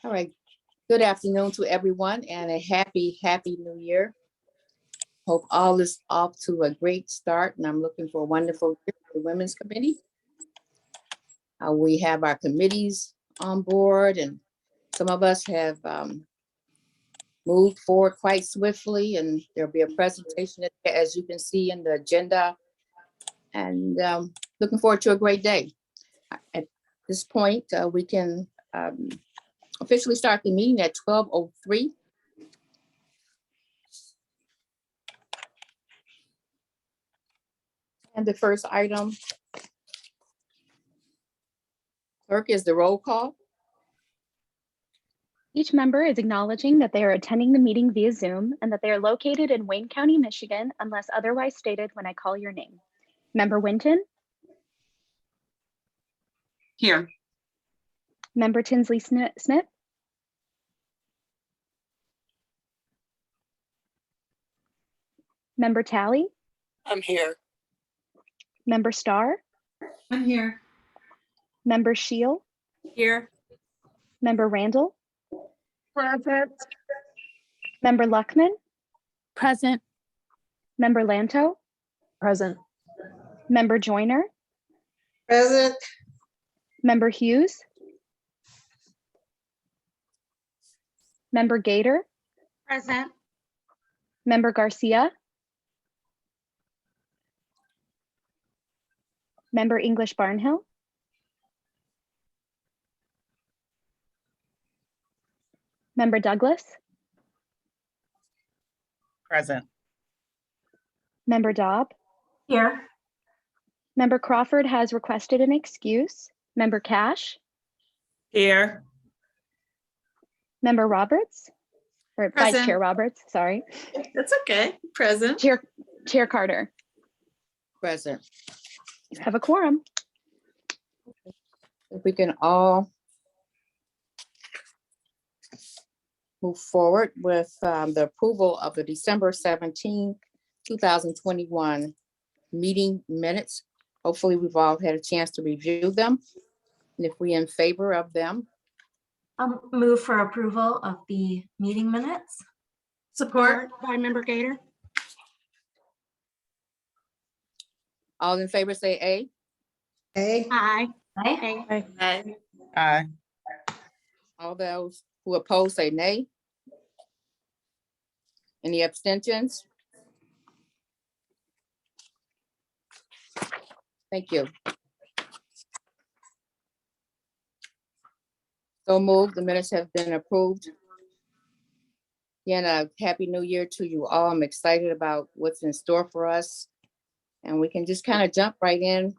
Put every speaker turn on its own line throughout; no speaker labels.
All right. Good afternoon to everyone and a happy new year. Hope all is off to a great start and I'm looking for a wonderful year for the Women's Committee. We have our committees on board and some of us have moved forward quite swiftly and there'll be a presentation as you can see in the agenda and looking forward to a great day. At this point, we can officially start the meeting at 12:03. And the first item, clerk, is the roll call.
Each member is acknowledging that they are attending the meeting via Zoom and that they are located in Wayne County, Michigan, unless otherwise stated when I call your name. Member Winton?
Here.
Member Tinsley Smith? Member Talley?
I'm here.
Member Starr?
I'm here.
Member Shield?
Here.
Member Randall?
Present.
Member Luckman?
Present.
Member Lanto?
Present.
Member Joyner?
Present.
Member Hughes? Member Gator?
Present.
Member Garcia? Member English Barnhill? Member Douglas?
Present.
Member Dobb?
Here.
Member Crawford has requested an excuse. Member Cash?
Here.
Member Roberts? Or Vice
Present.
Chair Roberts, sorry.
That's okay. Present.
Chair Carter.
Present.
Have a quorum.
If we can all move forward with the approval of the December 17, 2021 meeting minutes. Hopefully we've all had a chance to review them. And if we in favor of them,
I'll move for approval of the meeting minutes.
Support.
By Member Gator.
all in favor say A.
Aye.
Aye.
Aye. Aye.
All those who oppose say nay. Any abstentions? Thank you. So moved, the minutes have been approved. Again, a happy new year to you all. I'm excited about what's in store for us. And we can just kind of jump right in.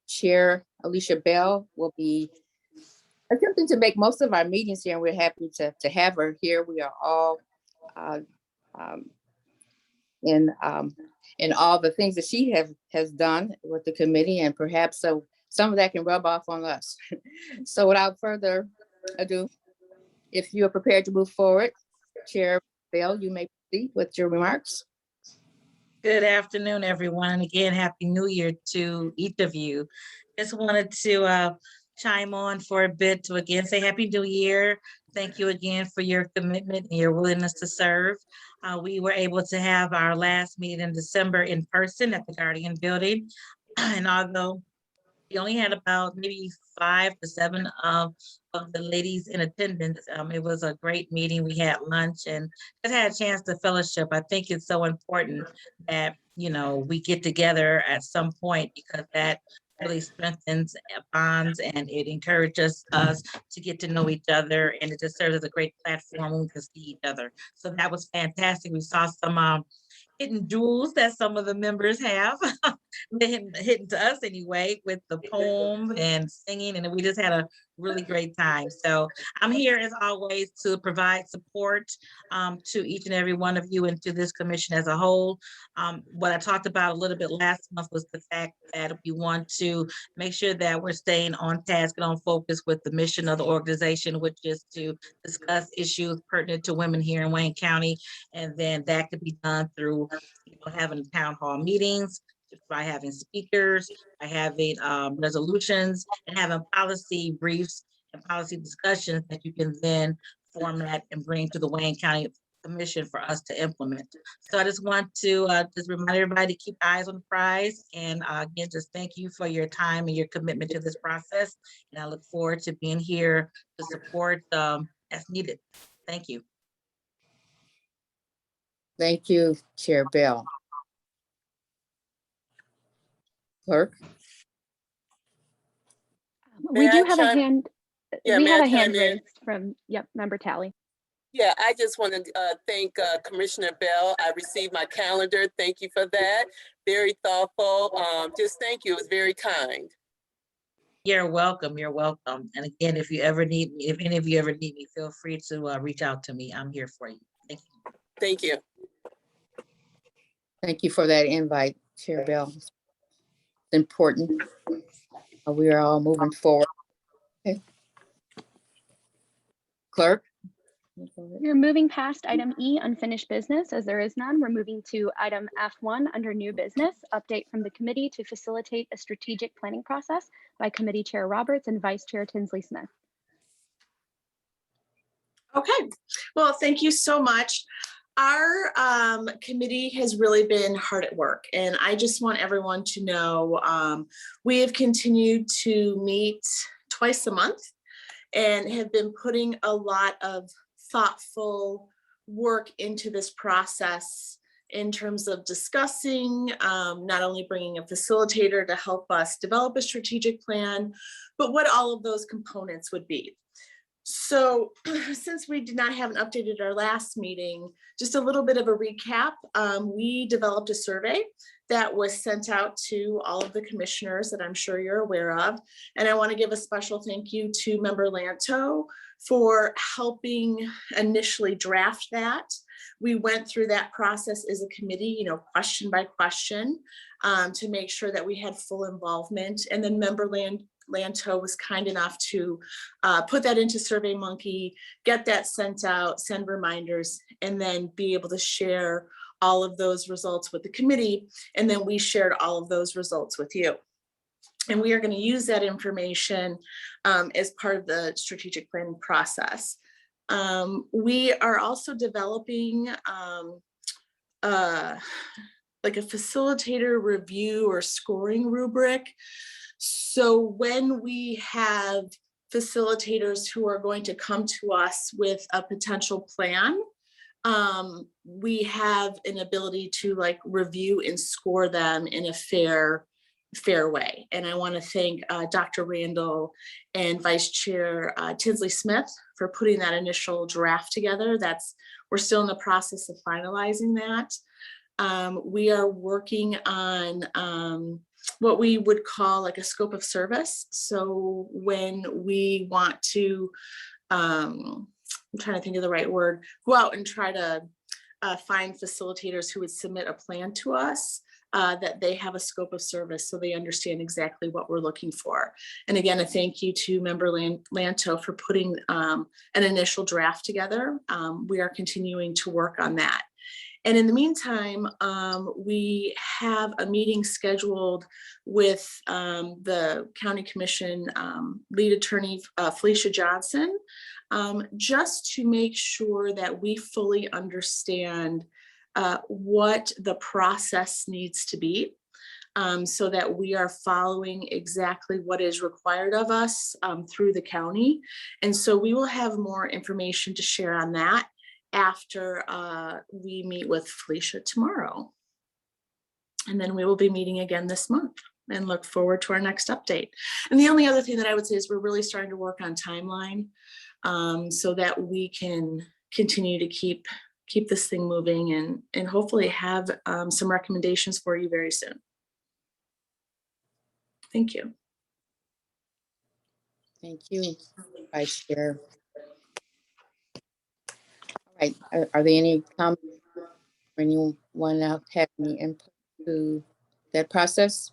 Chair Alicia Bell will be attempting to make most of our meetings here, and we're happy to have her here. We are all in all the things that she has done with the committee, and perhaps so some of that can rub off on us. So without further ado, if you are prepared to move forward, Chair Bell, you may proceed with your remarks.
Good afternoon, everyone. And again, Happy New Year to each of you. Just wanted to chime on for a bit to again say Happy New Year. Thank you again for your commitment and your willingness to serve. We were able to have our last meeting in December in person at the Guardian Building. And although we only had about maybe 5 to 7 of the ladies in attendance, it was a great meeting. We had lunch and just had a chance to fellowship. I think it's so important that, you know, we get together at some point because that really strengthens bonds and it encourages us to get to know each other, and it just serves as a great platform when we can see each other. So that was fantastic. We saw some hidden jewels that some of the members have hidden to us anyway, with the poem and singing, and we just had a really great time. So I'm here as always to provide support to each and every one of you and to this commission as a whole. What I talked about a little bit last month was the fact that we want to make sure that we're staying on task and on focus with the mission of the organization, which is to discuss issues pertinent to women here in Wayne County. And then that could be done through having town hall meetings, by having speakers, by having resolutions, and having policy briefs and policy discussions that you can then format and bring to the Wayne County Commission for us to implement. So I just want to just remind everybody to keep eyes on the prize. And again, just thank you for your time and your commitment to this process. And I look forward to being here to support as needed. Thank you.
Thank you, Chair Bell. Clerk?
We
May
do
I
have a
chime-
hand,
Yeah,
we
may
have
I
a hand
chime in?
raised from, yep, Member Tally.
Yeah, I just want to thank Commissioner Bell. I received my calendar. Thank you for that. Very thoughtful. Just thank you. It was very kind.
You're welcome. You're welcome. And again, if you ever need me, if any of you ever need me, feel free to reach out to me. I'm here for you. Thank you.
Thank you.
Thank you for that invite, Chair Bell. It's important. We are all moving forward. Okay. Clerk?
We're moving past item E, unfinished business, as there is none. We're moving to item F1 under new business, update from the committee to facilitate a strategic planning process by Committee Chair Roberts and Vice Chair Tinsley Smith.
Okay, well, thank you so much. Our committee has really been hard at work, and I just want everyone to know we have continued to meet twice a month and have been putting a lot of thoughtful work into this process in terms of discussing, not only bringing a facilitator to help us develop a strategic plan, but what all of those components would be. So since we did not have an update at our last meeting, just a little bit of a recap. We developed a survey that was sent out to all of the commissioners that I'm sure you're aware of. And I want to give a special thank you to Member Lanto for helping initially draft that. We went through that process as a committee, question by question, to make sure that we had full involvement. And then Member Lanto was kind enough to put that into SurveyMonkey, get that sent out, send reminders, and then be able to share all of those results with the committee. And then we shared all of those results with you. And we are going to use that information as part of the strategic planning process. We are also developing like a facilitator review or scoring rubric. So when we have facilitators who are going to come to us with a potential plan, we have an ability to review and score them in a fair way. And I want to thank Dr. Randall and Vice Chair Tinsley Smith for putting that initial draft together. We're still in the process of finalizing that. We are working on what we would call a scope of service. So when we want to, I'm trying to think of the right word, go out and try to find facilitators who would submit a plan to us, that they have a scope of service so they understand exactly what we're looking for. And again, a thank you to Member Lanto for putting an initial draft together. We are continuing to work on that. And in the meantime, we have a meeting scheduled with the County Commission lead attorney, Felicia Johnson, just to make sure that we fully understand what the process needs to be, so that we are following exactly what is required of us through the county. And so we will have more information to share on that after we meet with Felicia tomorrow. And then we will be meeting again this month and look forward to our next update. And the only other thing that I would say is we're really starting to work on timeline so that we can continue to keep this thing moving and hopefully have some recommendations for you very soon. Thank you.
Thank you, Vice Chair. All right, are there any comments or anyone else have any input to that process?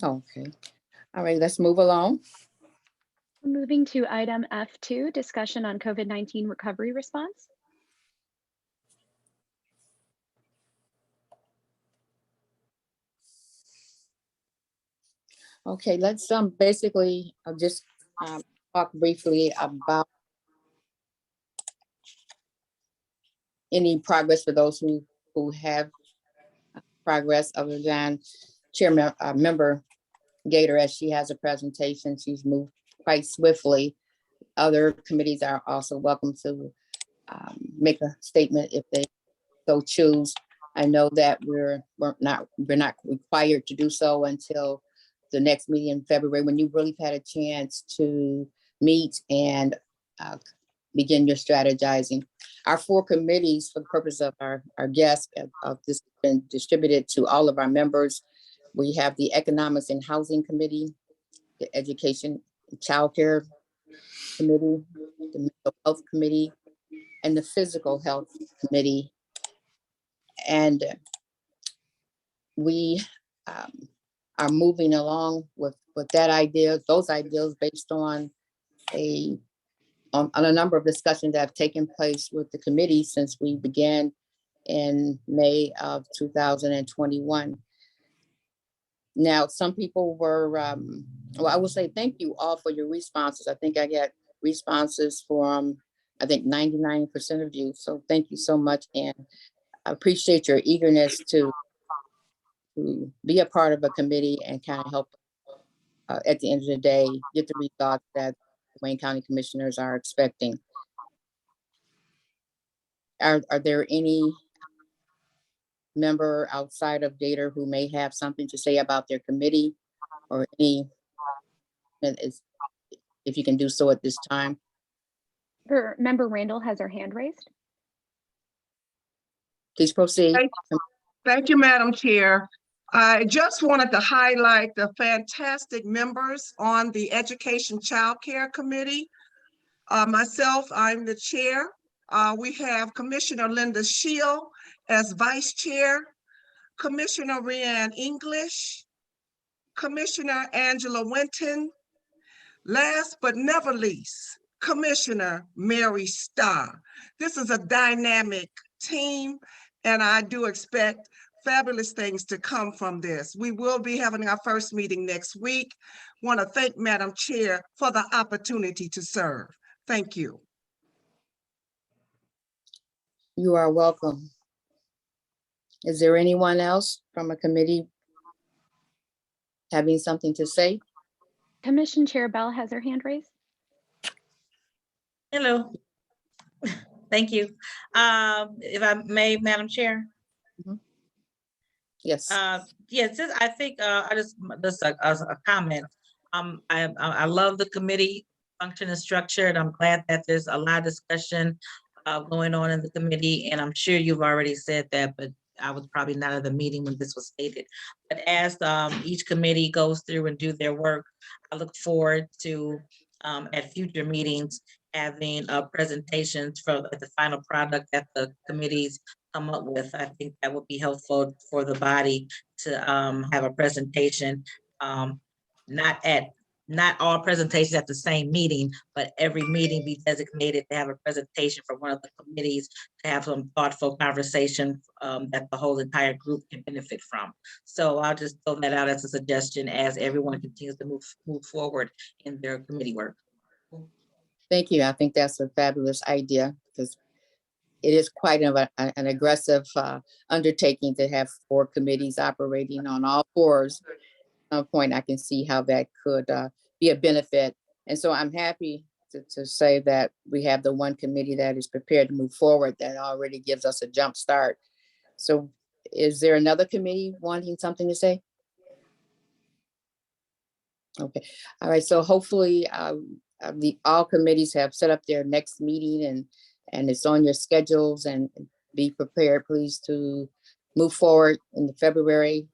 Okay, all right, let's move along.
Moving to item F2, discussion on COVID-19 recovery response.
Okay, let's basically just talk briefly about any progress for those who have progress other than Chairman Member Gator, as she has a presentation. She's moved quite swiftly. Other committees are also welcome to make a statement if they so choose. I know that we're not required to do so until the next meeting in February, when you really had a chance to meet and begin your strategizing. Our 4 committees, for the purpose of our guests, of this has been distributed to all of our members. We have the Economics and Housing Committee, the Education and Child Care Committee, the Mental Health Committee, and the Physical Health Committee. And we are moving along with that idea, those ideas, based on a number of discussions that have taken place with the committee since we began in May of 2021. Now, some people were, well, I will say thank you all for your responses. I think I got responses from, I think 99% of you. So thank you so much. And I appreciate your eagerness to be a part of a committee and kind of help at the end of the day, get the results that Wayne County Commissioners are expecting. Are there any member outside of Gator who may have something to say about their committee, or any, if you can do so at this time?
Member Randall has her hand raised.
Please proceed.
Thank you, Madam Chair. I just wanted to highlight the fantastic members on the Education Child Care Committee. Myself, I'm the chair. We have Commissioner Linda Shield as vice chair, Commissioner Rianne English, Commissioner Angela Winton. Last but never least, Commissioner Mary Starr. This is a dynamic team, and I do expect fabulous things to come from this. We will be having our first meeting next week. Want to thank Madam Chair for the opportunity to serve. Thank you.
You are welcome. Is there anyone else from a committee having something to say?
Commission Chair Bell has her hand raised.
Hello. Thank you. If I may, Madam Chair.
Yes.
Yes, I think just a comment. I love the committee function and structure, and I'm glad that there's a lot of discussion going on in the committee. And I'm sure you've already said that, but I was probably not at the meeting when this was stated. But as each committee goes through and do their work, I look forward to at future meetings having presentations for the final product that the committees come up with. I think that would be helpful for the body to have a presentation, not all presentations at the same meeting, but every meeting be designated to have a presentation from one of the committees to have some thoughtful conversation that the whole entire group can benefit from. So I'll just throw that out as a suggestion as everyone continues to move forward in their committee work.
Thank you. I think that's a fabulous idea, because it is quite an aggressive undertaking to have 4 committees operating on all 4s. At some point, I can see how that could be a benefit. And so I'm happy to say that we have the one committee that is prepared to move forward, that already gives us a jump start. So is there another committee wanting something to say? Okay. All right. So hopefully all committees have set up their next meeting, and it's on your schedules, and be prepared, please, to move forward in the February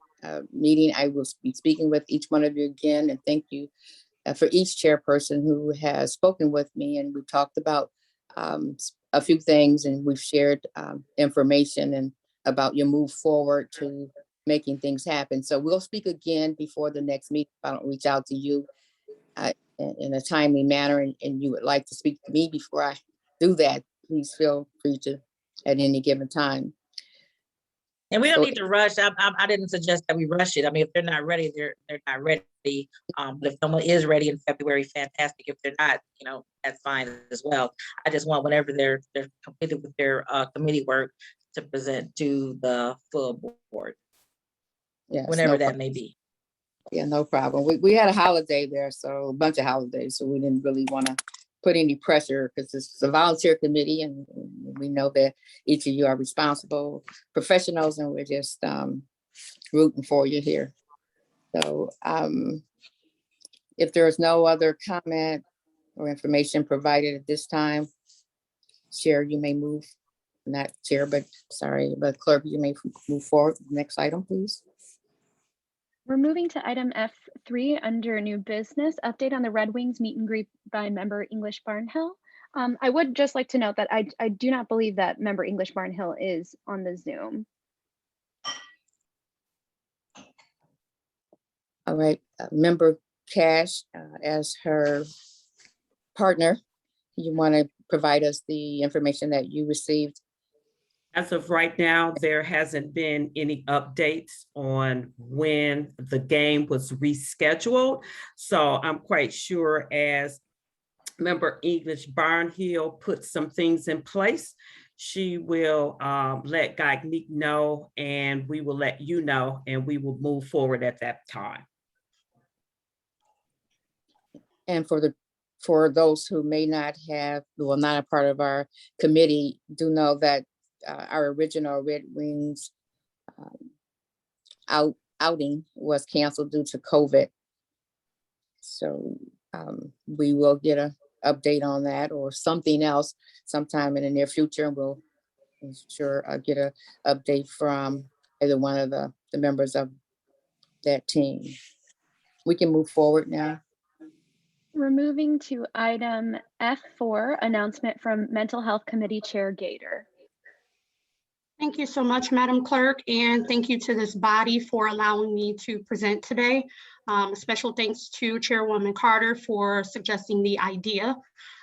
meeting. I will be speaking with each one of you again, and thank you for each chairperson who has spoken with me, and we talked about a few things, and we've shared information and about your move forward to making things happen. So we'll speak again before the next meeting. If I don't reach out to you in a timely manner, and you would like to speak to me before I do that, please feel free to at any given time.
And we don't
So-
need to rush. I didn't suggest that we rush it. I mean, if they're not ready, they're not ready. But if someone is ready in February, fantastic. If they're not, that's fine as well. I just want whenever they're completed with their committee work to present to the full board,
Yes,
whenever
no
that
problem.
may be.
Yeah, no problem. We had a holiday there, so a bunch of holidays, so we didn't really want to put any pressure because it's a volunteer committee and we know that each of you are responsible professionals and we're just rooting for you here. So if there is no other comment or information provided at this time, Chair, you may move, not Chair, but sorry, but Clerk, you may move forward. Next item, please.
We're moving to item F3 under new business, update on the Red Wings meet and greet by member English Barnhill. I would just like to note that I do not believe that member English Barnhill is on the Zoom.
All right, member Cash, as her partner, you want to provide us the information that you received?
As of right now, there hasn't been any updates on when the game was rescheduled. So I'm quite sure as member English Barnhill puts some things in place, she will let Gagnique know and we will let you know and we will move forward at that time.
And for those who may not have, who are not a part of our committee, do know that our original Red Wings outing was canceled due to COVID. So we will get an update on that or something else sometime in the near future. And we'll sure get an update from either one of the members of that team. We can move forward now.
We're moving to item F4, announcement from Mental Health Committee Chair Gator.
Thank you so much, Madam Clerk, and thank you to this body for allowing me to present today. Special thanks to Chairwoman Carter for suggesting the idea.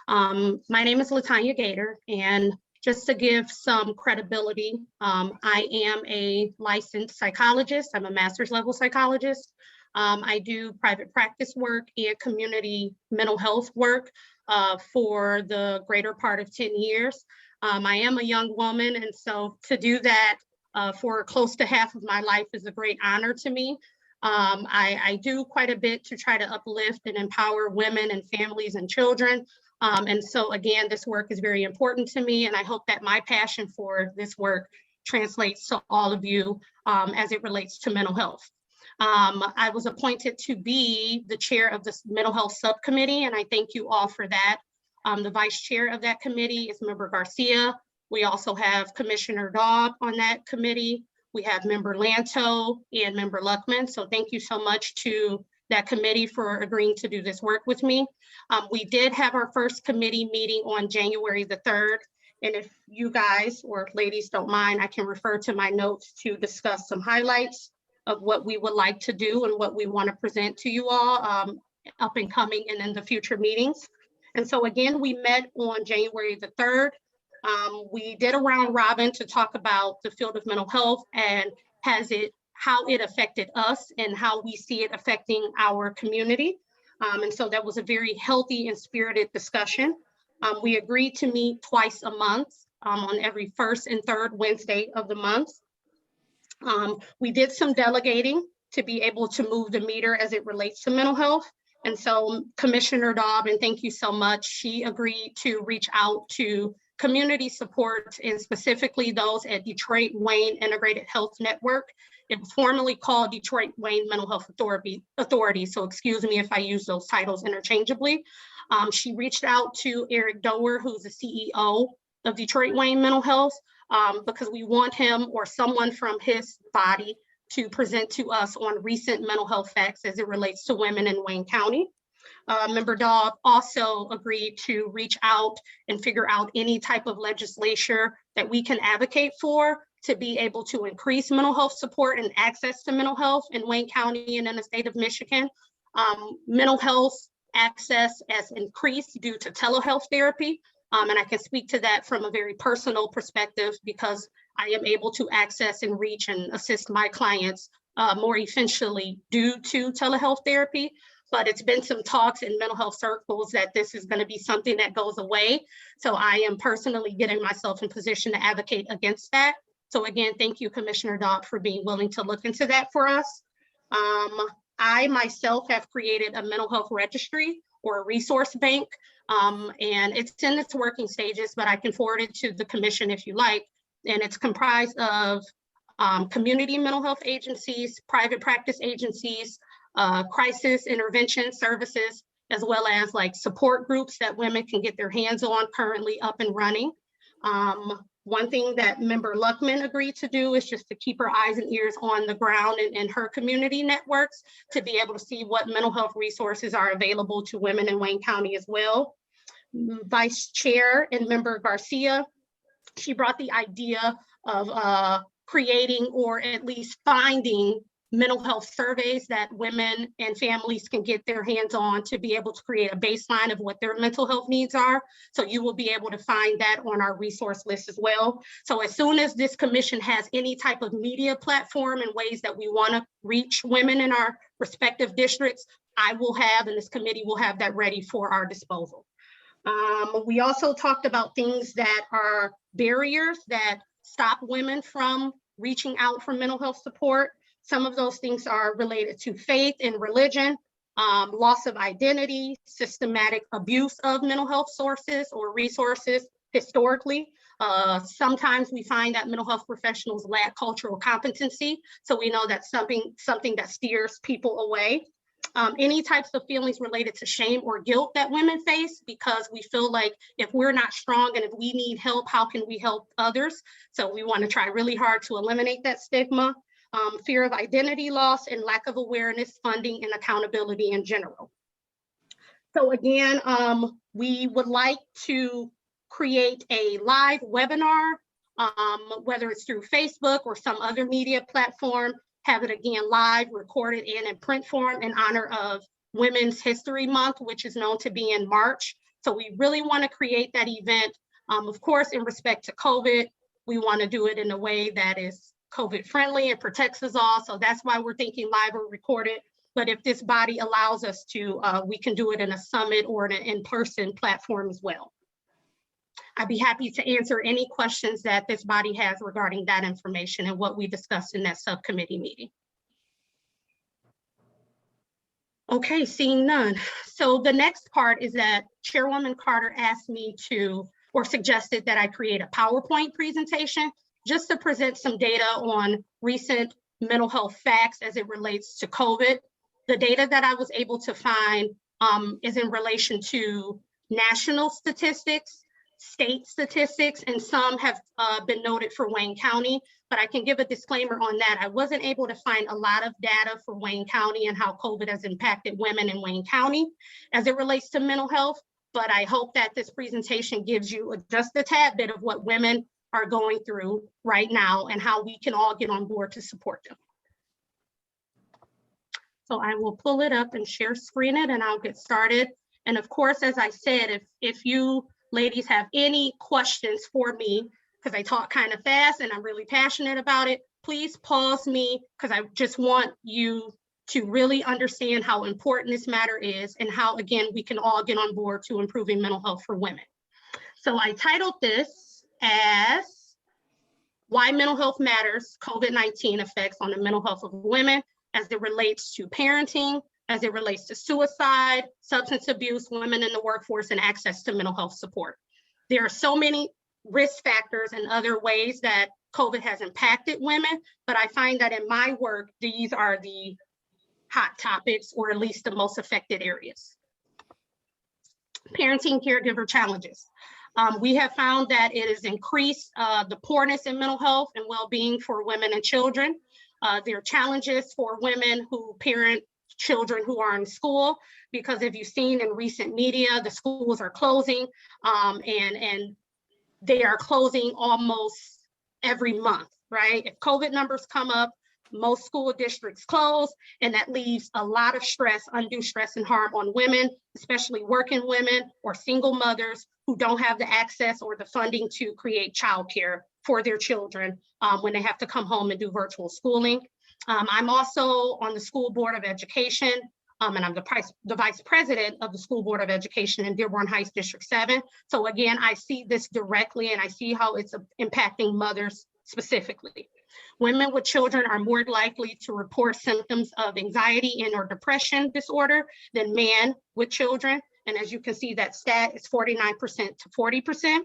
My name is Latanya Gator, and just to give some credibility, I am a licensed psychologist. I'm a master's level psychologist. I do private practice work and community mental health work for the greater part of 10 years. I am a young woman, and so to do that for close to half of my life is a great honor to me. I do quite a bit to try to uplift and empower women and families and children. And so again, this work is very important to me, and I hope that my passion for this work translates to all of you as it relates to mental health. I was appointed to be the chair of this mental health subcommittee, and I thank you all for that. The vice chair of that committee is member Garcia. We also have Commissioner Daub on that committee. We have member Lanto and member Luckman. So thank you so much to that committee for agreeing to do this work with me. We did have our first committee meeting on January the 3rd. And if you guys or ladies don't mind, I can refer to my notes to discuss some highlights of what we would like to do and what we want to present to you all up and coming and in the future meetings. And so again, we met on January the 3rd. We did a round robin to talk about the field of mental health and how it affected us and how we see it affecting our community. And so that was a very healthy and spirited discussion. We agreed to meet twice a month on every first and third Wednesday of the month. We did some delegating to be able to move the meter as it relates to mental health. And so Commissioner Daub, and thank you so much, she agreed to reach out to community support and specifically those at Detroit Wayne Integrated Health Network. It was formerly called Detroit Wayne Mental Health Authority. So excuse me if I use those titles interchangeably. She reached out to Eric Dower, who's the CEO of Detroit Wayne Mental Health, because we want him or someone from his body to present to us on recent mental health facts as it relates to women in Wayne County. Member Daub also agreed to reach out and figure out any type of legislature that we can advocate for to be able to increase mental health support and access to mental health in Wayne County and in the state of Michigan. Mental health access has increased due to telehealth therapy. And I can speak to that from a very personal perspective because I am able to access and reach and assist my clients more efficiently due to telehealth therapy. But it's been some talks in mental health circles that this is going to be something that goes away. So I am personally getting myself in position to advocate against that. So again, thank you, Commissioner Dodd, for being willing to look into that for us. I myself have created a mental health registry or a resource bank, and it's in its working stages, but I can forward it to the commission if you like. And it's comprised of community mental health agencies, private practice agencies, crisis intervention services, as well as like support groups that women can get their hands on, currently up and running. One thing that Member Luckman agreed to do is just to keep her eyes and ears on the ground in her community networks to be able to see what mental health resources are available to women in Wayne County as well. Vice Chair and Member Garcia, she brought the idea of creating or at least finding mental health surveys that women and families can get their hands on to be able to create a baseline of what their mental health needs are. So you will be able to find that on our resource list as well. So as soon as this commission has any type of media platform and ways that we want to reach women in our respective districts, I will have, and this committee will have that ready for our disposal. We also talked about things that are barriers that stop women from reaching out for mental health support. Some of those things are related to faith and religion, loss of identity, systematic abuse of mental health sources or resources historically. Sometimes we find that mental health professionals lack cultural competency. So we know that's something that steers people away. Any types of feelings related to shame or guilt that women face, because we feel like if we're not strong and if we need help, how can we help others? So we want to try really hard to eliminate that stigma. Fear of identity loss and lack of awareness, funding, and accountability in general. So again, we would like to create a live webinar, whether it's through Facebook or some other media platform, have it again live, recorded and in print form in honor of Women's History Month, which is known to be in March. So we really want to create that event. Of course, in respect to COVID, we want to do it in a way that is COVID friendly and protects us all. So that's why we're thinking live or recorded. But if this body allows us to, we can do it in a summit or an in-person platform as well. I'd be happy to answer any questions that this body has regarding that information and what we discussed in that subcommittee meeting. Okay, seeing none. So the next part is that Chairwoman Carter asked me to, or suggested that I create a PowerPoint presentation just to present some data on recent mental health facts as it relates to COVID. The data that I was able to find is in relation to national statistics, state statistics, and some have been noted for Wayne County, but I can give a disclaimer on that. I wasn't able to find a lot of data for Wayne County and how COVID has impacted women in Wayne County as it relates to mental health, but I hope that this presentation gives you just a tad bit of what women are going through right now and how we can all get on board to support them. So I will pull it up and share screen it and I'll get started. And of course, as I said, if you ladies have any questions for me, because I talk kind of fast and I'm really passionate about it, please pause me, because I just want you to really understand how important this matter is and how, again, we can all get on board to improving mental health for women. So I titled this as Why Mental Health Matters, COVID-19 Effects on the Mental Health of Women as it relates to parenting, as it relates to suicide, substance abuse, women in the workforce, and access to mental health support. There are so many risk factors and other ways that COVID has impacted women, but I find that in my work, these are the hot topics, or at least the most affected areas. Parenting caregiver challenges. We have found that it has increased the poorness in mental health and well-being for women and children. There are challenges for women who parent children who are in school, because if you've seen in recent media, the schools are closing and they are closing almost every month, right? If COVID numbers come up, most school districts close, and that leaves a lot of stress, undue stress and harm on women, especially working women or single mothers who don't have the access or the funding to create childcare for their children when they have to come home and do virtual schooling. I'm also on the School Board of Education, and I'm the Vice President of the School Board of Education in Dearborn Heights District 7. So again, I see this directly and I see how it's impacting mothers specifically. Women with children are more likely to report symptoms of anxiety and or depression disorder than men with children. And as you can see, that stat is 49% to 40%.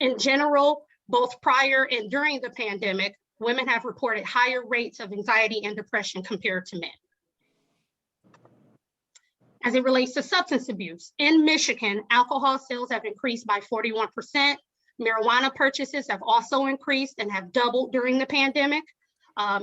In general, both prior and during the pandemic, women have reported higher rates of anxiety and depression compared to men. As it relates to substance abuse, in Michigan, alcohol sales have increased by 41%. Marijuana purchases have also increased and have doubled during the pandemic.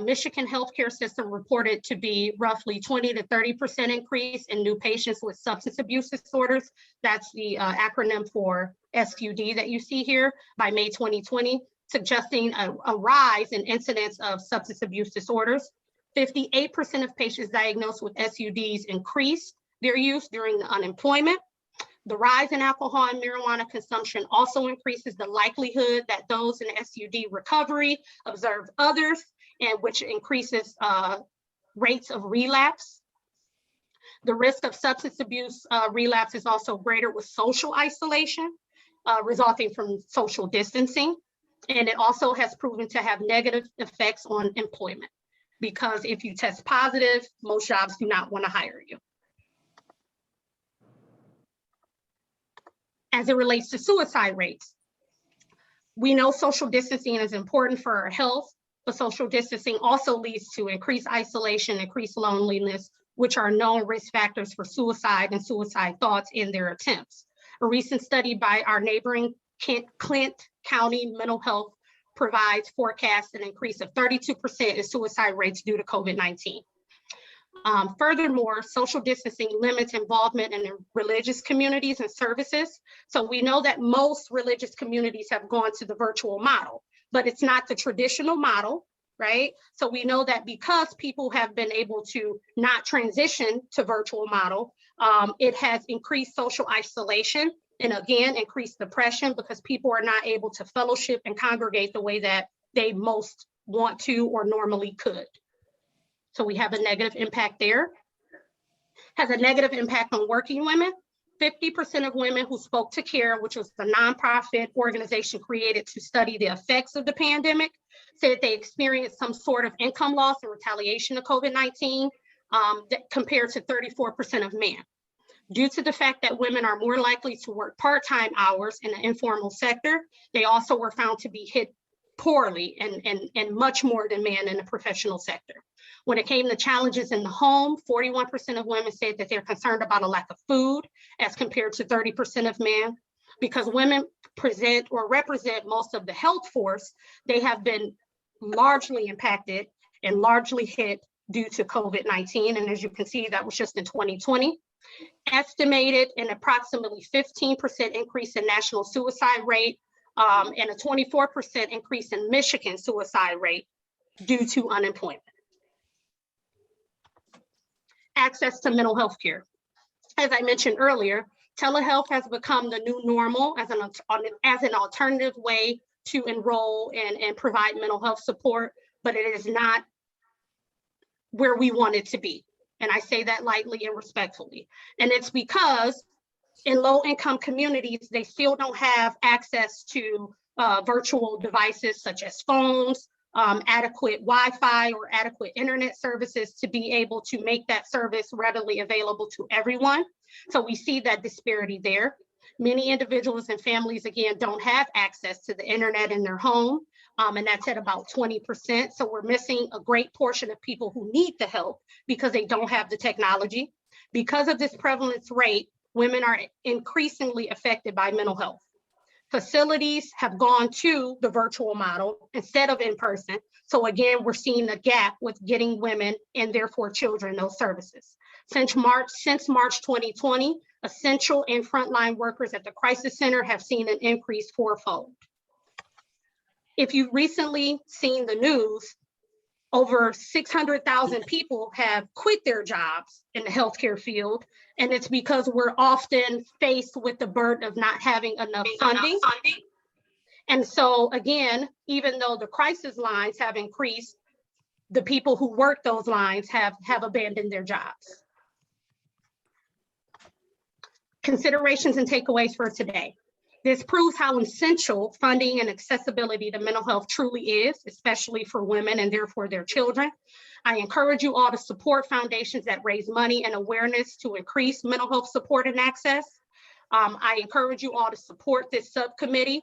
Michigan healthcare system reported to be roughly 20 to 30% increase in new patients with substance abuse disorders. That's the acronym for SUD that you see here by May 2020, suggesting a rise in incidence of substance abuse disorders. 58% of patients diagnosed with SUDs increased their use during the unemployment. The rise in alcohol and marijuana consumption also increases the likelihood that those in SUD recovery observe others, and which increases rates of relapse. The risk of substance abuse relapse is also greater with social isolation, resulting from social distancing. And it also has proven to have negative effects on employment, because if you test positive, most jobs do not want to hire you. As it relates to suicide rates, we know social distancing is important for our health, but social distancing also leads to increased isolation, increased loneliness, which are known risk factors for suicide and suicide thoughts in their attempts. A recent study by our neighboring Clint County Mental Health provides forecasts an increase of 32% in suicide rates due to COVID-19. Furthermore, social distancing limits involvement in religious communities and services. So we know that most religious communities have gone to the virtual model, but it's not the traditional model, right? So we know that because people have been able to not transition to virtual model, it has increased social isolation and again, increased depression because people are not able to fellowship and congregate the way that they most want to or normally could. So we have a negative impact there. Has a negative impact on working women. 50% of women who spoke to CARE, which was the nonprofit organization created to study the effects of the pandemic, said they experienced some sort of income loss and retaliation of COVID-19 compared to 34% of men. Due to the fact that women are more likely to work part-time hours in the informal sector, they also were found to be hit poorly and much more than men in the professional sector. When it came to challenges in the home, 41% of women said that they're concerned about a lack of food as compared to 30% of men. Because women present or represent most of the health force, they have been largely impacted and largely hit due to COVID-19. And as you can see, that was just in 2020. Estimated an approximately 15% increase in national suicide rate and a 24% increase in Michigan suicide rate due to unemployment. Access to mental health care. As I mentioned earlier, telehealth has become the new normal as an alternative way to enroll and provide mental health support, but it is not where we want it to be. And I say that lightly and respectfully. And it's because in low-income communities, they still don't have access to virtual devices such as phones, adequate Wi-Fi or adequate internet services to be able to make that service readily available to everyone. So we see that disparity there. Many individuals and families, again, don't have access to the internet in their home, and that's at about 20%. So we're missing a great portion of people who need the help because they don't have the technology. Because of this prevalence rate, women are increasingly affected by mental health. Facilities have gone to the virtual model instead of in person. So again, we're seeing a gap with getting women and therefore children those services. Since March 2020, essential and frontline workers at the crisis center have seen an increase fourfold. If you've recently seen the news, over 600,000 people have quit their jobs in the healthcare field, and it's because we're often faced with the burden of not having enough funding And so again, even though the crisis lines have increased, the people who work those lines have abandoned their jobs. Considerations and takeaways for today. This proves how essential funding and accessibility to mental health truly is, especially for women and therefore their children. I encourage you all to support foundations that raise money and awareness to increase mental health support and access. I encourage you all to support this subcommittee.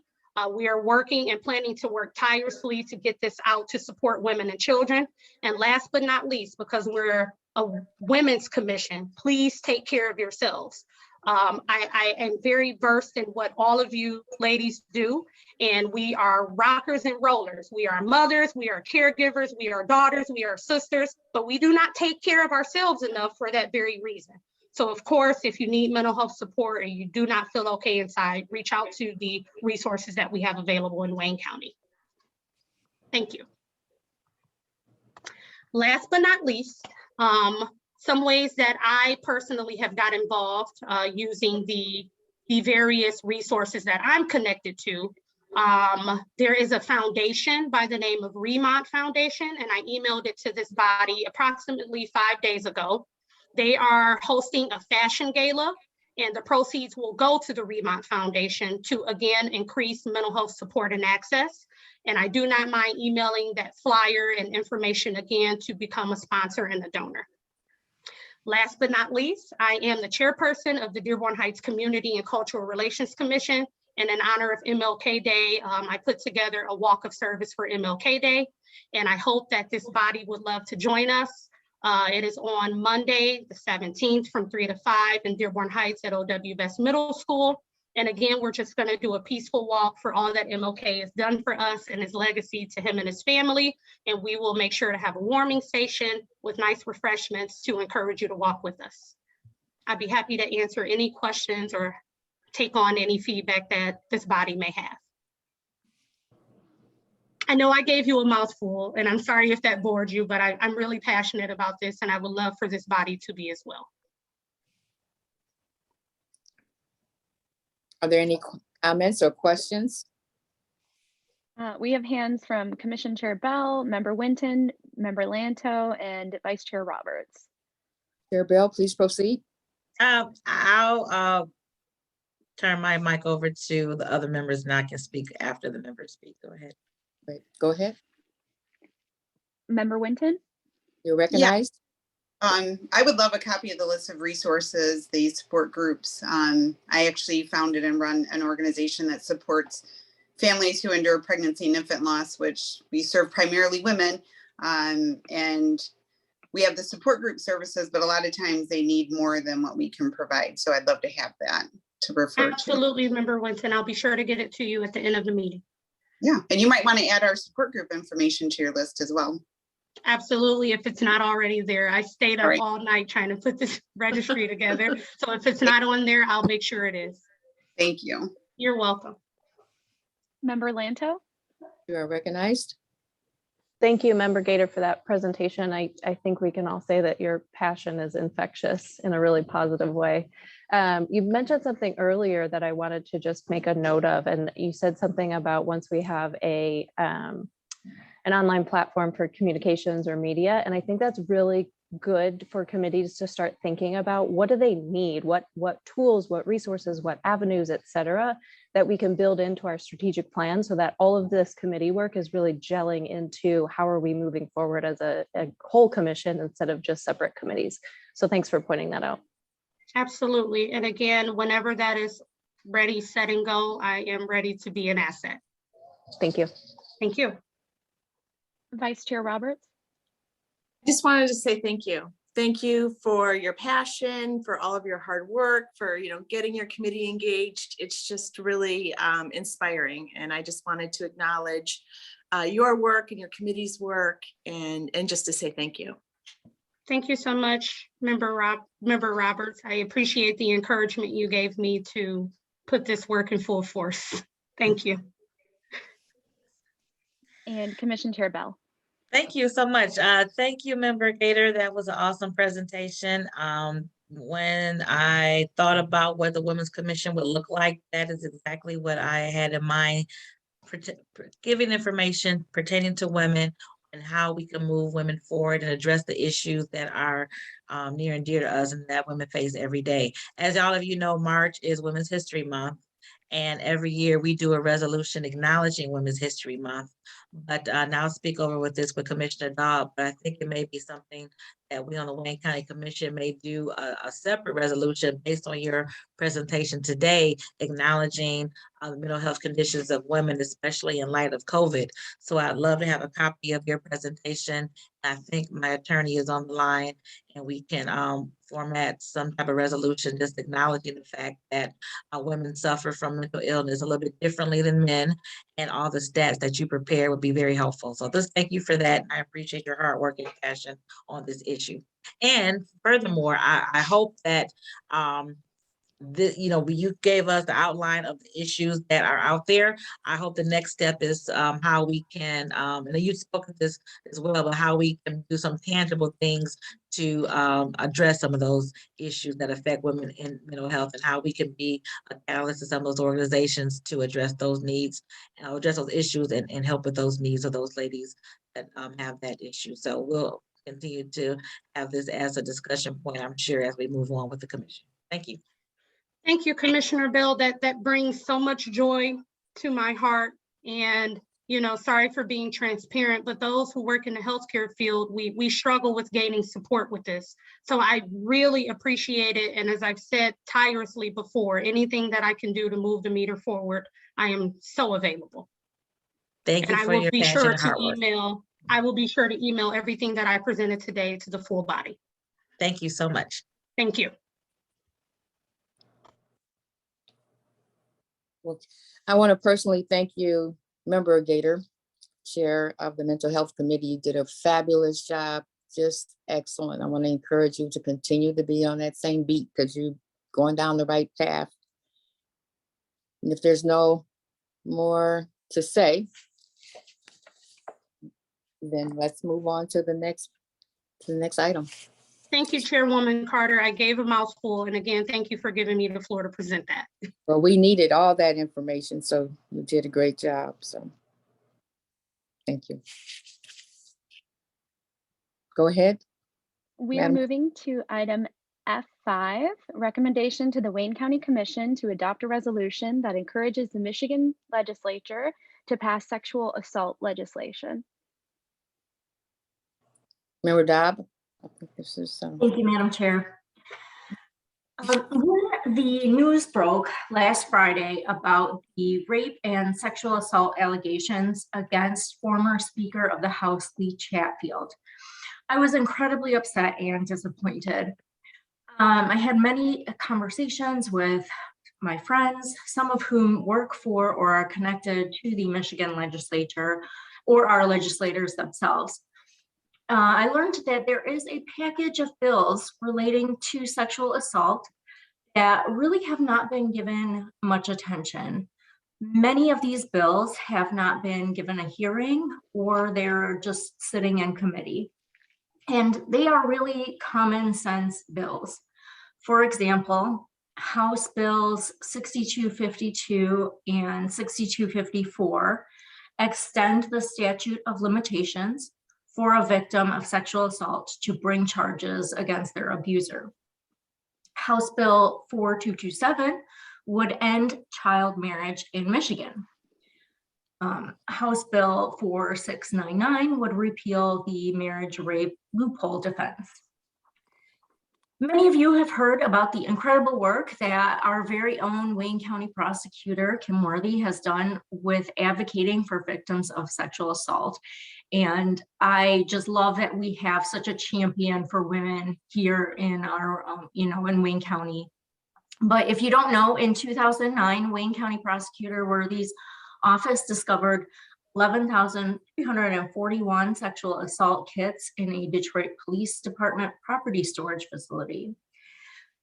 We are working and planning to work tirelessly to get this out to support women and children. And last but not least, because we're a women's commission, please take care of yourselves. I am very versed in what all of you ladies do, and we are rockers and rollers. We are mothers, we are caregivers, we are daughters, we are sisters, but we do not take care of ourselves enough for that very reason. So of course, if you need mental health support and you do not feel okay inside, reach out to the resources that we have available in Wayne County. Thank you. Last but not least, some ways that I personally have got involved using the various resources that I'm connected to. There is a foundation by the name of Riemont Foundation, and I emailed it to this body approximately 5 days ago. They are hosting a fashion gala, and the proceeds will go to the Riemont Foundation to again increase mental health support and access. And I do not mind emailing that flyer and information again to become a sponsor and a donor. Last but not least, I am the chairperson of the Dearborn Heights Community and Cultural Relations Commission. And in honor of MLK Day, I put together a walk of service for MLK Day. And I hope that this body would love to join us. It is on Monday, the 17th from 3 to 5 in Dearborn Heights at O.W. Best Middle School. And again, we're just going to do a peaceful walk for all that MLK has done for us and his legacy to him and his family. And we will make sure to have a warming station with nice refreshments to encourage you to walk with us. I'd be happy to answer any questions or take on any feedback that this body may have. I know I gave you a mouthful, and I'm sorry if that bored you, but I'm really passionate about this, and I would love for this body to be as well.
Are there any comments or questions?
We have hands from Commission Chair Bell, Member Winton, Member Lanto, and Vice Chair Roberts.
Chair Bell, please proceed.
I'll turn my mic over to the other members and I can speak after the members speak. Go ahead.
Great. Go ahead.
Member Winton?
You're recognized.
I would love a copy of the list of resources, the support groups. I actually founded and run an organization that supports families who endure pregnancy and infant loss, which we serve primarily women. And we have the support group services, but a lot of times they need more than what we can provide. So I'd love to have that to refer to.
Absolutely, Member Winton. I'll be sure to get it to you at the end of the meeting.
Yeah, and you might want to add our support group information to your list as well.
Absolutely, if it's not already there. I stayed up all night trying to put this registry together. So if it's not on there, I'll make sure it is.
Thank you.
You're welcome.
Member Lanto?
You are recognized.
Thank you, Member Gator, for that presentation. I think we can all say that your passion is infectious in a really positive way. You mentioned something earlier that I wanted to just make a note of, and you said something about once we have an online platform for communications or media, and I think that's really good for committees to start thinking about what do they need, what tools, what resources, what avenues, et cetera, that we can build into our strategic plan so that all of this committee work is really gelling into how are we moving forward as a whole commission instead of just separate committees. So thanks for pointing that out.
Absolutely. And again, whenever that is ready, set and go, I am ready to be an asset.
Thank you.
Thank you.
Vice Chair Roberts?
I just wanted to say thank you. Thank you for your passion, for all of your hard work, for getting your committee engaged. It's just really inspiring. And I just wanted to acknowledge your work and your committee's work and just to say thank you.
Thank you so much, Member Roberts. I appreciate the encouragement you gave me to put this work in full force. Thank you.
And Commission Chair Bell.
Thank you so much. Thank you, Member Gator. That was an awesome presentation. When I thought about what the Women's Commission would look like, that is exactly what I had in mind giving information pertaining to women and how we can move women forward and address the issues that are near and dear to us and that women face every day. As all of you know, March is Women's History Month. And every year we do a resolution acknowledging Women's History Month. But now I'll speak over with this with Commissioner Dobb, but I think it may be something that we on the Wayne County Commission may do a separate resolution based on your presentation today, acknowledging the mental health conditions of women, especially in light of COVID. So I'd love to have a copy of your presentation. I think my attorney is on the line and we can format some type of resolution just acknowledging the fact that women suffer from mental illness a little bit differently than men, and all the stats that you prepare would be very helpful. So just thank you for that. I appreciate your hard work and passion on this issue. And furthermore, I hope that you gave us the outline of the issues that are out there. I hope the next step is how we can, and you spoke of this as well, but how we can do some tangible things to address some of those issues that affect women in mental health, and how we can be a catalyst to some of those organizations to address those needs, address those issues and help with those needs of those ladies that have that issue. So we'll continue to have this as a discussion point, I'm sure, as we move on with the commission. Thank you.
Thank you, Commissioner Bell. That brings so much joy to my heart. And, sorry for being transparent, but those who work in the healthcare field, we struggle with gaining support with this. So I really appreciate it. And as I've said tirelessly before, anything that I can do to move the meter forward, I am so available.
Thank you for your passion and hard work.
I will be sure to email everything that I presented today to the full body.
Thank you so much.
Thank you.
Well, I want to personally thank you, Member Gator, Chair of the Mental Health Committee. You did a fabulous job, just excellent. I want to encourage you to continue to be on that same beat because you're going down the right path. And if there's no more to say, then let's move on to the next item.
Thank you, Chairwoman Carter. I gave a mouthful, and again, thank you for giving me the floor to present that.
Well, we needed all that information, so you did a great job. So, thank you. Go ahead.
We are moving to item F5, recommendation to the Wayne County Commission to adopt a resolution that encourages the Michigan Legislature to pass sexual assault legislation.
Member Dobb, I think this is.
Thank you, Madam Chair. When the news broke last Friday about the rape and sexual assault allegations against former Speaker of the House, Lee Chatfield, I was incredibly upset and disappointed. I had many conversations with my friends, some of whom work for or are connected to the Michigan Legislature or are legislators themselves. I learned that there is a package of bills relating to sexual assault that really have not been given much attention. Many of these bills have not been given a hearing, or they're just sitting in committee. And they are really common sense bills. For example, House Bills 6252 and 6254 extend the statute of limitations for a victim of sexual assault to bring charges against their abuser. House Bill 4227 would end child marriage in Michigan. House Bill 4699 would repeal the marriage rape loophole defense. Many of you have heard about the incredible work that our very own Wayne County prosecutor, Kim Worthy, has done with advocating for victims of sexual assault. And I just love that we have such a champion for women here in our, in Wayne County. But if you don't know, in 2009, Wayne County Prosecutor Worthy's office discovered 11,341 sexual assault kits in a Detroit Police Department property storage facility.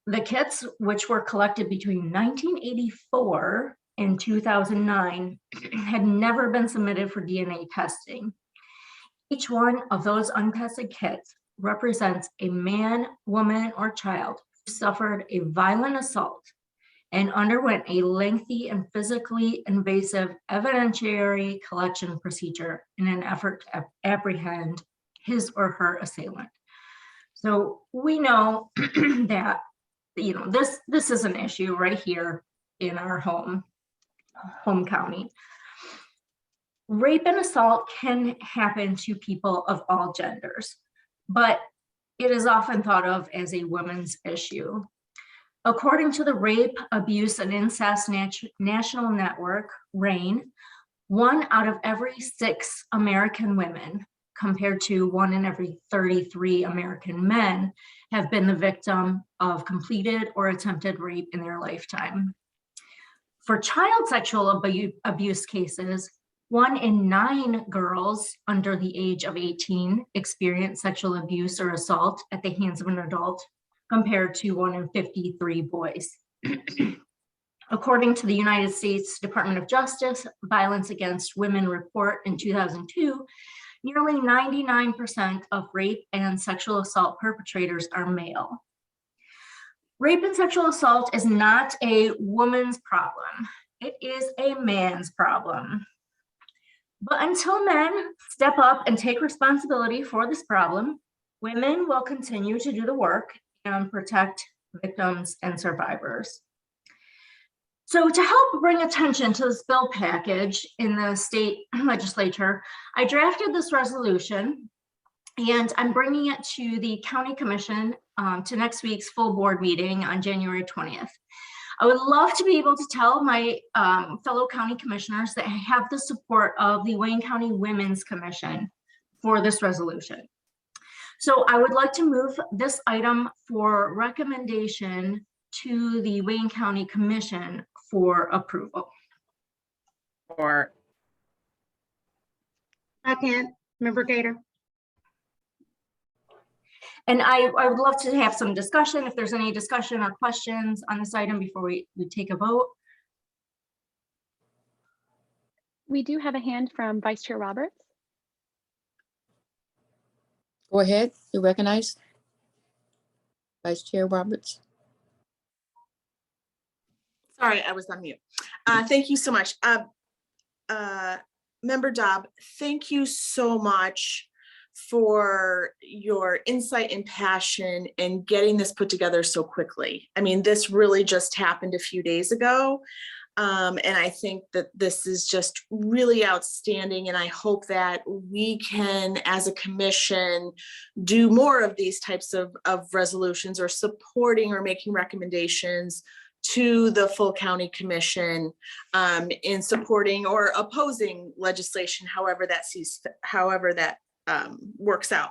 The kits, which were collected between 1984 and 2009, had never been submitted for DNA testing. Each one of those untested kits represents a man, woman, or child who suffered a violent assault and underwent a lengthy and physically invasive evidentiary collection procedure in an effort to apprehend his or her assailant. So we know that, you know, this is an issue right here in our home county. Rape and assault can happen to people of all genders, but it is often thought of as a women's issue. According to the Rape, Abuse, and Incest National Network, RAIN, 1 out of every 6 American women, compared to 1 in every 33 American men, have been the victim of completed or attempted rape in their lifetime. For child sexual abuse cases, 1 in 9 girls under the age of 18 experience sexual abuse or assault at the hands of an adult, compared to 1 in 53 boys. According to the United States Department of Justice Violence Against Women report in 2002, nearly 99% of rape and sexual assault perpetrators are male. Rape and sexual assault is not a woman's problem. It is a man's problem. But until men step up and take responsibility for this problem, women will continue to do the work and protect victims and survivors. So to help bring attention to this bill package in the state legislature, I drafted this resolution and I'm bringing it to the county commission to next week's full board meeting on January 20th. I would love to be able to tell my fellow county commissioners that I have the support of the Wayne County Women's Commission for this resolution. So I would like to move this item for recommendation to the Wayne County Commission for approval.
Or
Second, Member Gator.
And I would love to have some discussion, if there's any discussion or questions on this item before we take a vote.
We do have a hand from Vice Chair Roberts.
Go ahead, you recognize Vice Chair Roberts.
Sorry, I was on mute. Thank you so much. Member Dobb, thank you so much for your insight and passion and getting this put together so quickly. I mean, this really just happened a few days ago. And I think that this is just really outstanding. And I hope that we can, as a commission, do more of these types of resolutions or supporting or making recommendations to the full county commission in supporting or opposing legislation, however that works out.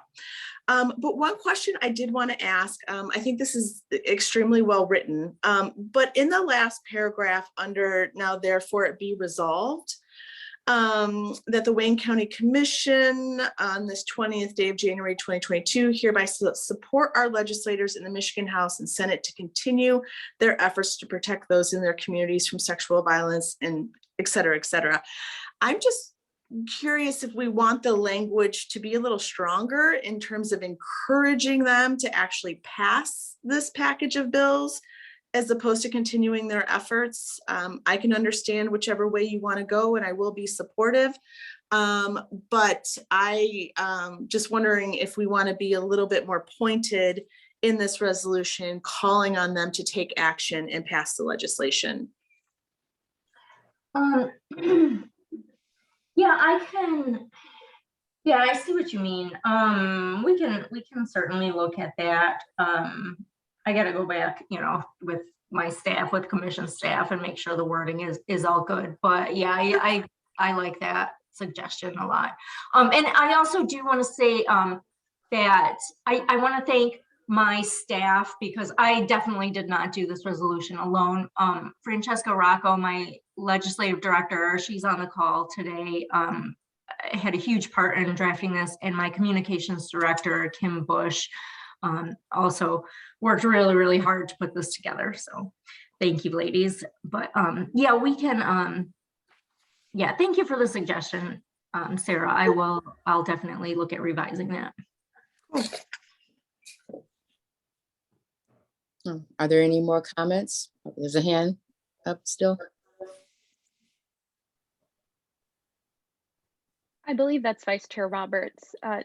But one question I did want to ask, I think this is extremely well written, but in the last paragraph under now therefore it be resolved, that the Wayne County Commission on this 20th day of January 2022 hereby support our legislators in the Michigan House and Senate to continue their efforts to protect those in their communities from sexual violence and et cetera, et cetera. I'm just curious if we want the language to be a little stronger in terms of encouraging them to actually pass this package of bills as opposed to continuing their efforts. I can understand whichever way you want to go and I will be supportive. But I just wondering if we want to be a little bit more pointed in this resolution, calling on them to take action and pass the legislation.
Yeah, I see what you mean. We can certainly look at that. I gotta go back, you know, with my staff, with commission staff, and make sure the wording is all good. But yeah, I like that suggestion a lot. And I also do want to say that I want to thank my staff, because I definitely did not do this resolution alone. Francesca Rocco, my legislative director, she's on the call today, had a huge part in drafting this, and my communications director, Kim Bush, also worked really, really hard to put this together. So thank you, ladies. But yeah, we can, yeah, thank you for the suggestion, Sarah. I'll definitely look at revising that.
Are there any more comments? There's a hand up still?
I believe that's Vice Chair Roberts.
All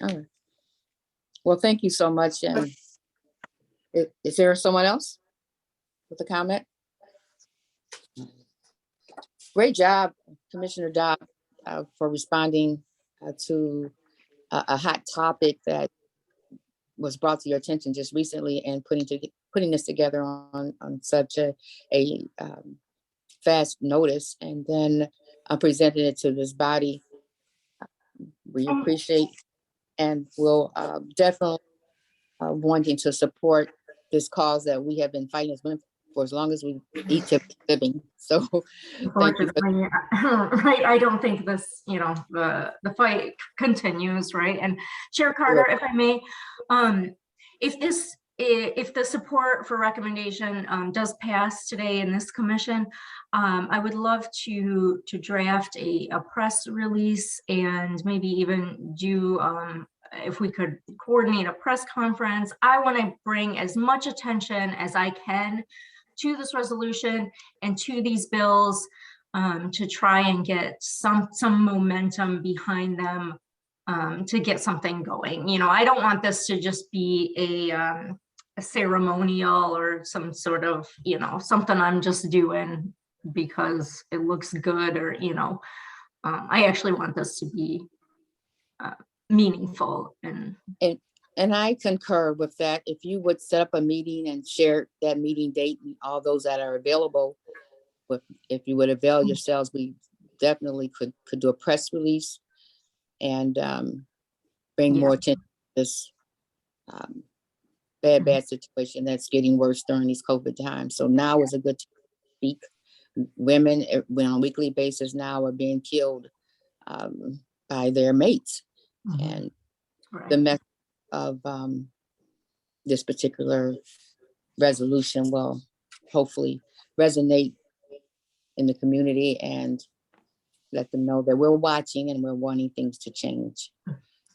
right. Well, thank you so much. And is there someone else with a comment? Great job, Commissioner Dodd, for responding to a hot topic that was brought to your attention just recently, and putting this together on such a fast notice, and then presenting it to this body. We appreciate and will definitely wanting to support this cause that we have been fighting as women for as long as we each have been living. So thank you.
Right, I don't think this, the fight continues, right? And Chair Carter, if I may, if the support for recommendation does pass today in this commission, I would love to draft a press release, and maybe even do, if we could coordinate a press conference. I want to bring as much attention as I can to this resolution and to these bills, to try and get some momentum behind them, to get something going. I don't want this to just be a ceremonial or some sort of, something I'm just doing because it looks good, or, I actually want this to be meaningful.
And I concur with that. If you would set up a meeting and share that meeting date and all those that are available, if you would avail yourselves, we definitely could do a press release and bring more attention to this bad situation that's getting worse during these COVID times. So now is a good time to speak. Women, when on a weekly basis now, are being killed by their mates. And the message of this particular resolution will hopefully resonate in the community and let them know that we're watching and we're wanting things to change.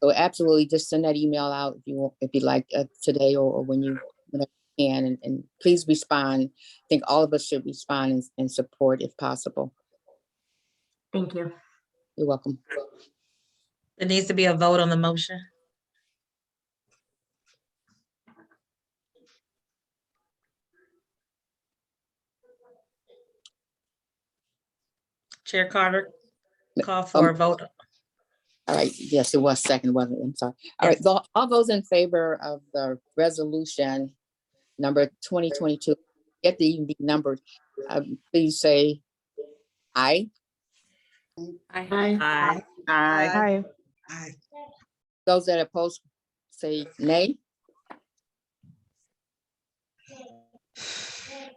So absolutely, just send that email out if you like, today or whenever you can, and please respond. I think all of us should respond and support if possible.
Thank you.
You're welcome.
There needs to be a vote on the motion. Chair Carter, call for a vote.
All right, yes, it was second, wasn't it? I'm sorry. All right, all those in favor of the resolution number 2022, get the even be numbered, please say aye.
Aye.
Aye.
Aye.
Those that oppose say nay.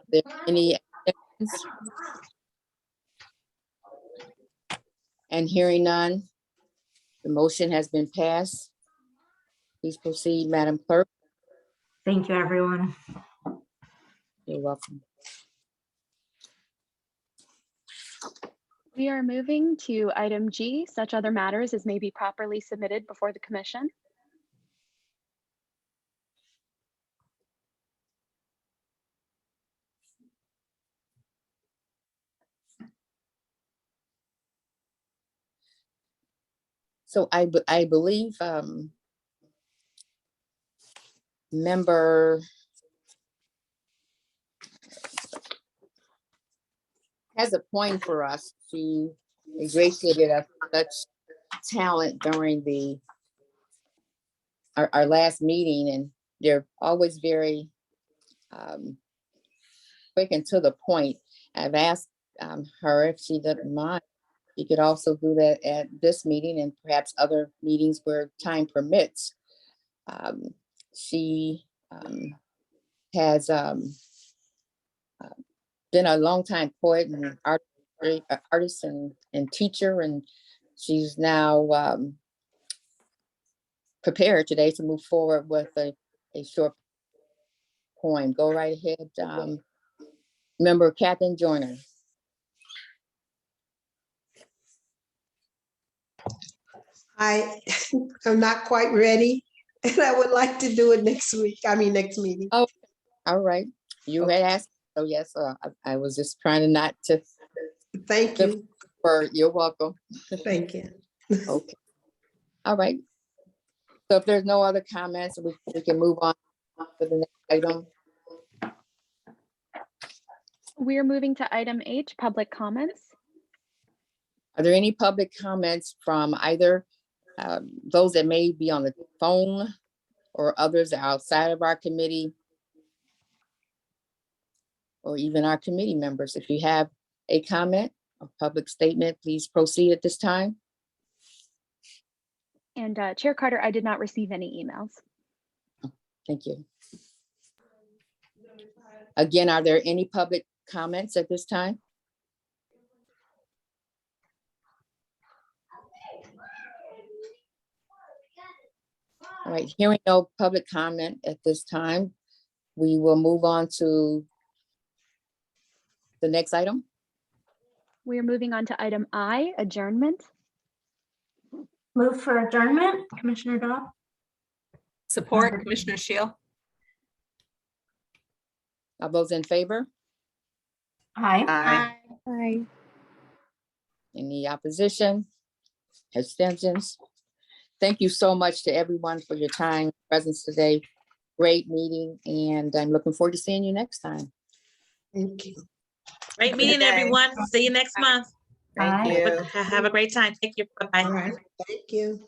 There any abstentions? And hearing none, the motion has been passed. Please proceed, Madam Clerk.
Thank you, everyone.
You're welcome.
We are moving to item G, such other matters as may be properly submitted before the commission.
So I believe member has a point for us. She ingratiated us such talent during our last meeting, and they're always very quick and to the point. I've asked her if she doesn't mind. You could also do that at this meeting and perhaps other meetings where time permits. She has been a longtime poet and artist and teacher, and she's now prepared today to move forward with a short poem. Go right ahead, Member Catherine Joyner.
I am not quite ready, and I would like to do it next week. Next meeting.
Oh, all right. You had asked So yes, I was just trying to not to,
Thank you.
you're welcome.
Thank you.
Okay. All right. So if there's no other comments, we can move on to the next item.
We are moving to item H, public comments.
Are there any public comments from either those that may be on the phone or others outside of our committee? Or even our committee members? If you have a comment or public statement, please proceed at this time.
And Chair Carter, I did not receive any emails.
Thank you. Again, are there any public comments at this time? All right, hearing no public comment at this time, we will move on to the next item.
We are moving on to item I, adjournment.
Move for adjournment, Commissioner Dodd.
Support, Commissioner Shield.
All those in favor?
Aye.
Aye.
Aye.
Any opposition? Abstentions? Thank you so much to everyone for your time, presence today. Great meeting, and I'm looking forward to seeing you next time.
Thank you.
Great meeting, everyone. See you next month.
Thank
you.
Have a great time. Take care. Bye-bye.
All right. Thank you.